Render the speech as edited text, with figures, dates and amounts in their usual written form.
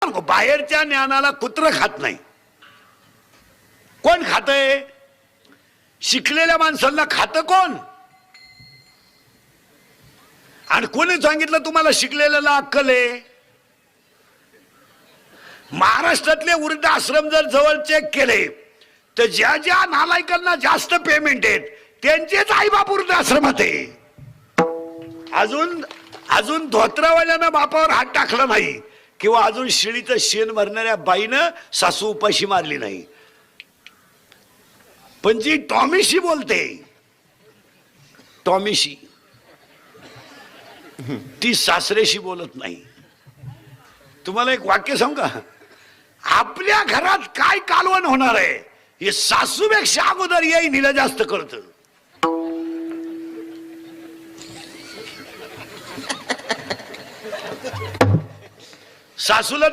सांगू, बाहेरच्या ज्ञानाला कुत्र खात नाही. कोण खातंय? शिकलेल्या माणसांना खातं कोण? आणि कोणी सांगितलं तुम्हाला शिकलेल्याला अक्कल आहे? महाराष्ट्रातले वृद्धाश्रम जर जवळ चेक केले तर ज्या ज्या नालायकांना जास्त पेमेंट आहेत त्यांचेच आईबाप वृद्धाश्रमात आहे. अजून धोत्रावाल्यानं बापावर हात टाकला नाही किंवा अजून शिळीचं शेण भरणाऱ्या बाईनं सासू उपाशी मारली नाही. पण जी टॉमीशी बोलते, टॉमीशी, ती सासरेशी बोलत नाही. तुम्हाला एक वाक्य सांगू का? आपल्या घरात काय कालवण होणार आहे हे सासूपेक्षा अगोदर येईन हिला जास्त कळतं. सासूला